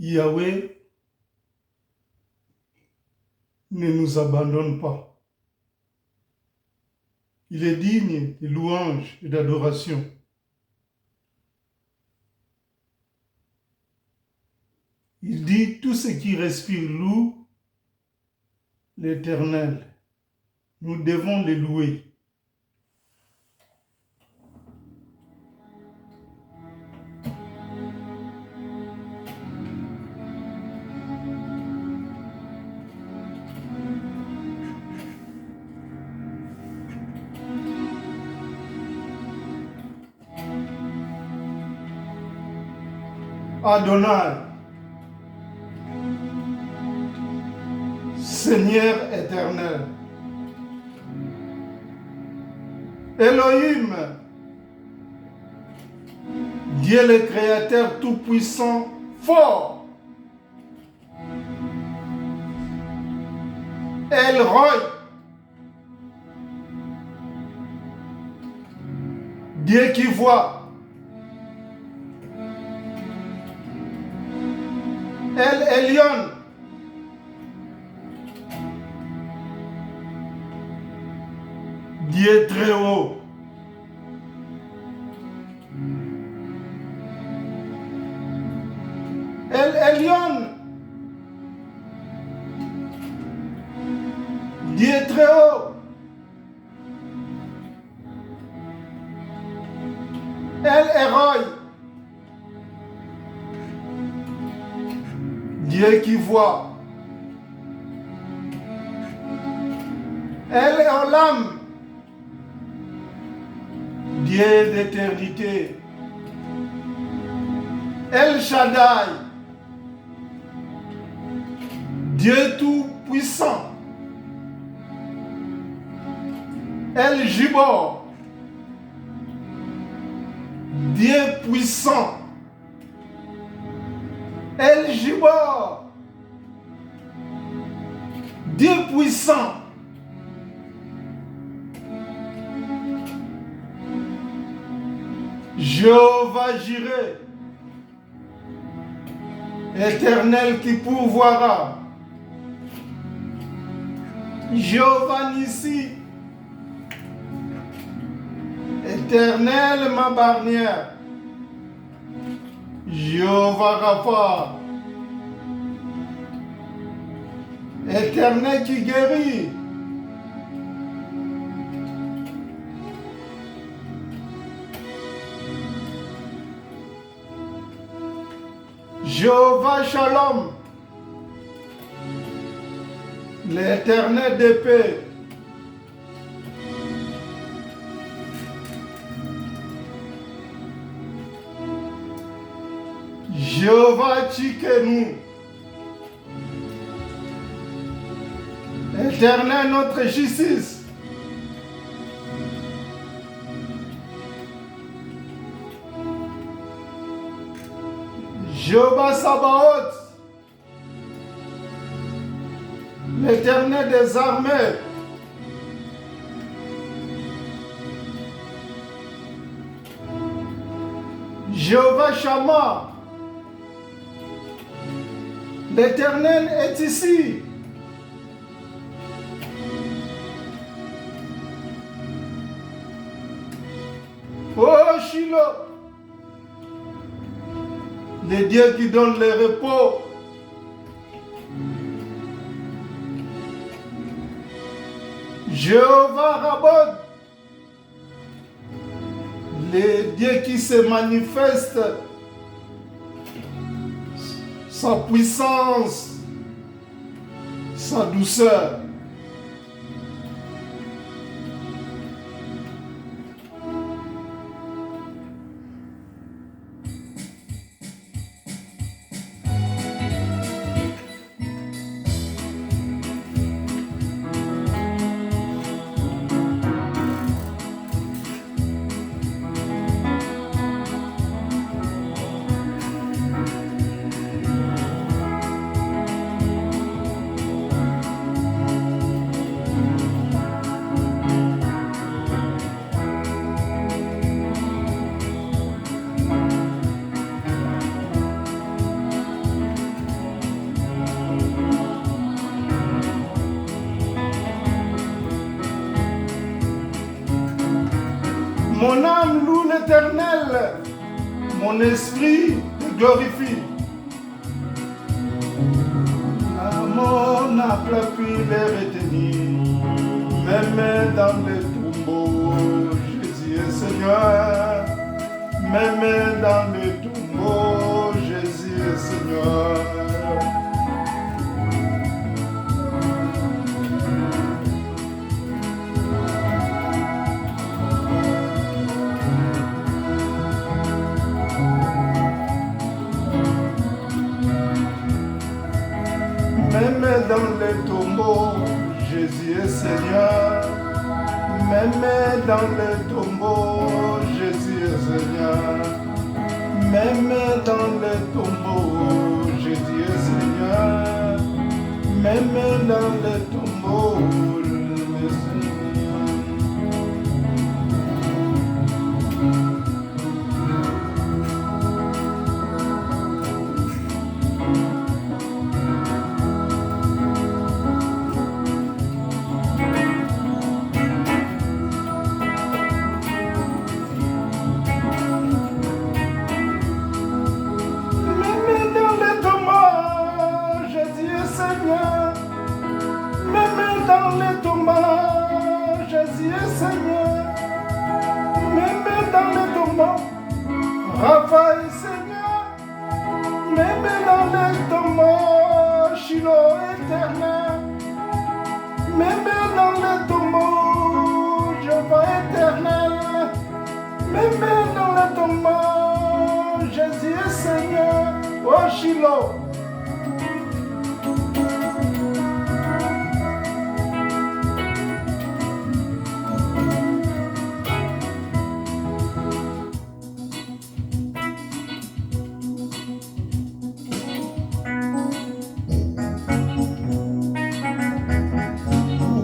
Yahweh ne nous abandonne pas. Il est digne de louange et d'adoration. Il dit, tout ce qui respire loue l'Éternel. Nous devons le louer. Adonai, Seigneur éternel, Elohim, Dieu le Créateur tout-puissant, fort, El Roi, Dieu qui voit, El Elyon, Dieu très haut. El Elyon, Dieu très haut. El Eroi, Dieu qui voit. El Olam, Dieu d'éternité. El Shaddai, Dieu tout-puissant. El Gibor, Dieu puissant. El Gibor, Dieu puissant. Jéhovah Jireh, Éternel qui pourvoira. Jéhovah Nissi, Éternel ma barnière. Jéhovah Rapha, Éternel qui guérit. Jéhovah Shalom, l'Éternel de paix. Jéhovah Tchikenu, Éternel notre justice. Jéhovah Sabaoth, l'Éternel des armées. Jéhovah Shammah, l'Éternel est ici. Oh Shiloh, le Dieu qui donne le repos. Jéhovah Rabbot, le Dieu qui se manifeste, sa puissance, sa douceur. Mon âme loue l'Éternel, mon esprit le glorifie. La mort n'a pas pu les retenir, même dans les tombeaux, Jésus est Seigneur. Même dans les tombeaux, Jésus est Seigneur. Même dans les tombeaux, Jésus est Seigneur. Même dans les tombeaux, Jésus est Seigneur. Même dans les tombeaux, Jésus est Seigneur. Même dans les tombeaux, Jésus est Seigneur. Raphaël Seigneur, même dans les tombeaux, Shiloh éternel, même dans les tombeaux, Jéhovah éternel, même dans les tombeaux, Jésus est Seigneur, oh Shiloh.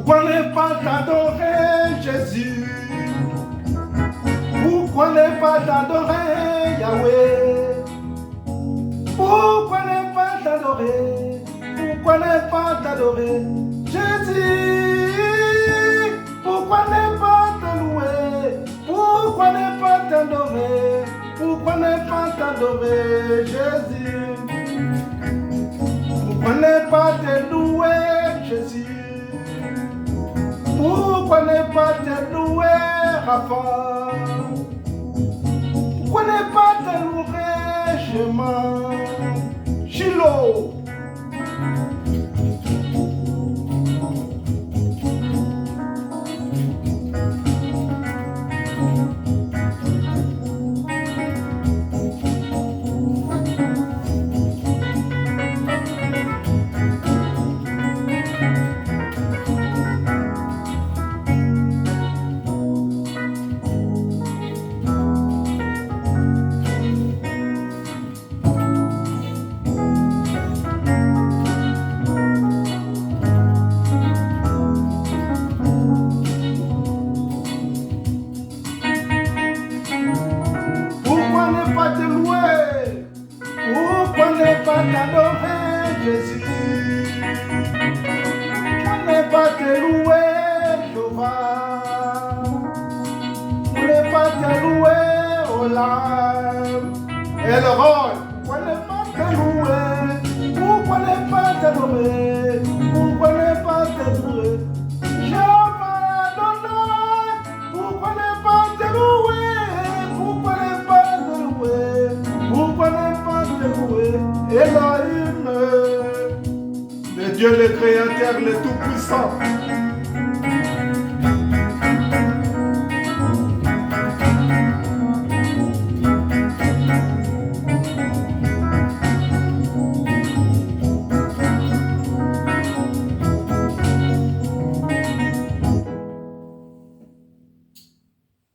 Pourquoi ne pas t'adorer Jésus? Pourquoi ne pas t'adorer Yahweh? Pourquoi ne pas t'adorer? Pourquoi ne pas t'adorer Jésus? Pourquoi ne pas te louer? Pourquoi ne pas t'adorer? Pourquoi ne pas t'adorer Jésus? Pourquoi ne pas te louer Jésus? Pourquoi ne pas te louer, Rapha? Pourquoi ne pas te louer, Shema? Shiloh. T'adorer Jésus, on n'est pas te louer Jéhovah, on n'est pas te louer Olam, Elroy, pourquoi ne pas te louer, pourquoi ne pas t'adorer, pourquoi ne pas te louer, Jéhovah Adonai, pourquoi ne pas te louer, pourquoi ne pas te louer, pourquoi ne pas te louer, Elohim, le Dieu le Créateur, le Tout-Puissant.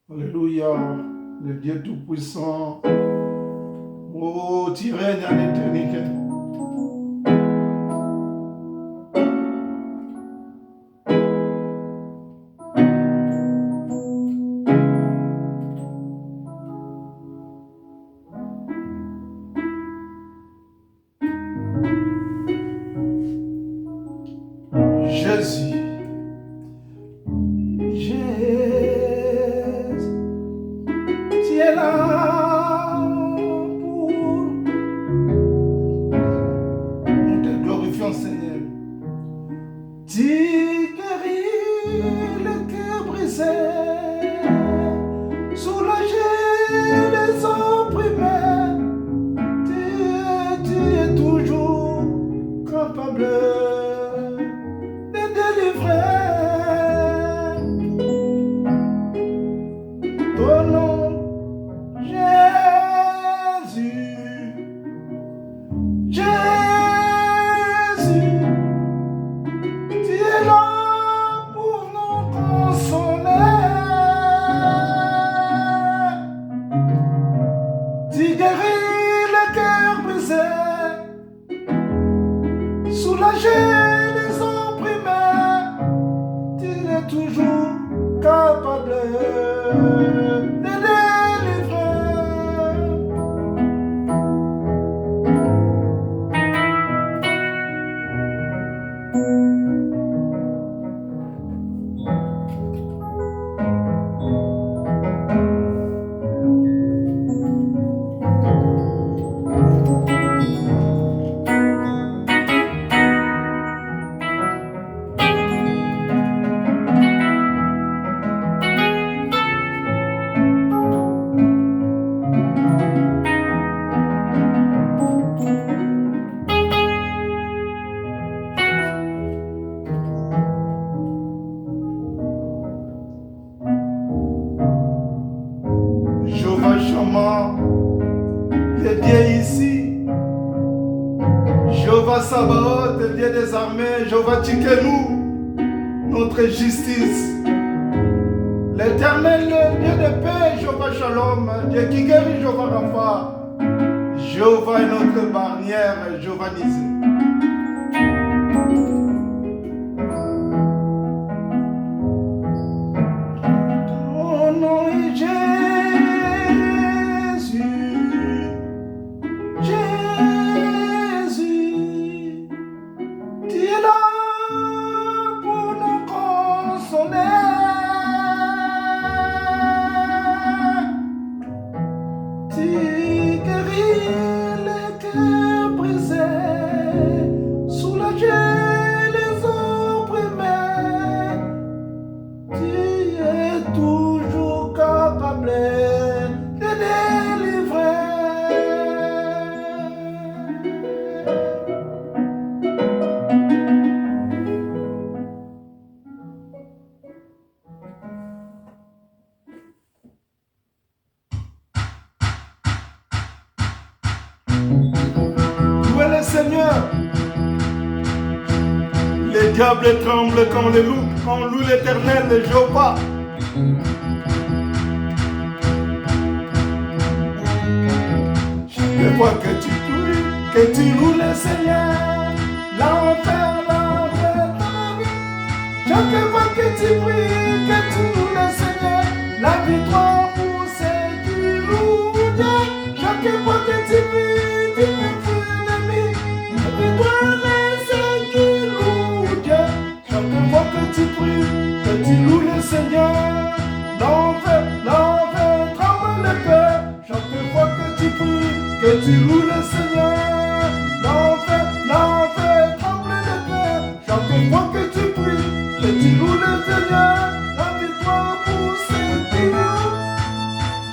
Alléluia, le Dieu Tout-Puissant. Oh, tu règnes en éternité. Jésus, Jésus, ton nom, Jésus, Jésus, tu es là pour nous consoler, tu guéris le cœur brisé, soulager les opprimés, tu es toujours capable de délivrer. Jéhovah Shammah, le Dieu ici, Jéhovah Sabaoth, le Dieu des armées, Jéhovah Tsidkenu, notre justice, l'Éternel, le Dieu de paix, Jéhovah Shalom, Dieu qui guérit, Jéhovah Rapha, Jéhovah est notre barrière, Jéhovah Nissi. Ton nom est Jésus, Jésus, tu es là pour nous consoler. Tu guéris les cœurs brisés, soulager les opprimés. Tu es toujours capable de délivrer. Louez le Seigneur. Les diables tremblent quand les loups, quand on loue l'Éternel, le Jéhovah. Chaque fois que tu pries, que tu loues le Seigneur, l'enfer t'envie. Chaque fois que tu pries, que tu loues le Seigneur, la victoire pour ceux qui louent Dieu. Chaque fois que tu pries, tu me fous l'ennemi, la victoire est ceux qui louent Dieu. Chaque fois que tu pries, que tu loues le Seigneur, l'enfer tremble le cœur. Chaque fois que tu pries, que tu loues le Seigneur, l'enfer tremble le cœur. Chaque fois que tu pries, que tu loues le Seigneur, la victoire pour ceux qui louent.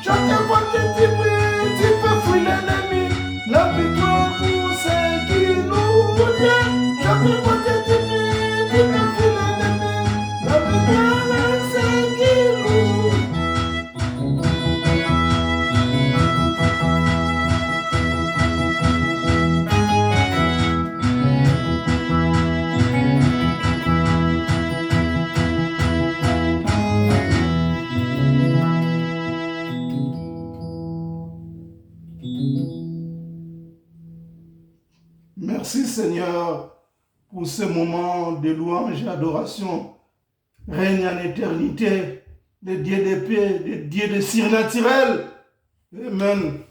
Chaque fois que tu pries, tu peux fuir l'ennemi, la victoire pour ceux qui louent Dieu. Chaque fois que tu pries, tu peux fuir l'ennemi, la victoire pour ceux qui louent. Merci Seigneur pour ce moment de louange et d'adoration. Règne en éternité, le Dieu de paix, le Dieu de surnaturel. Amen.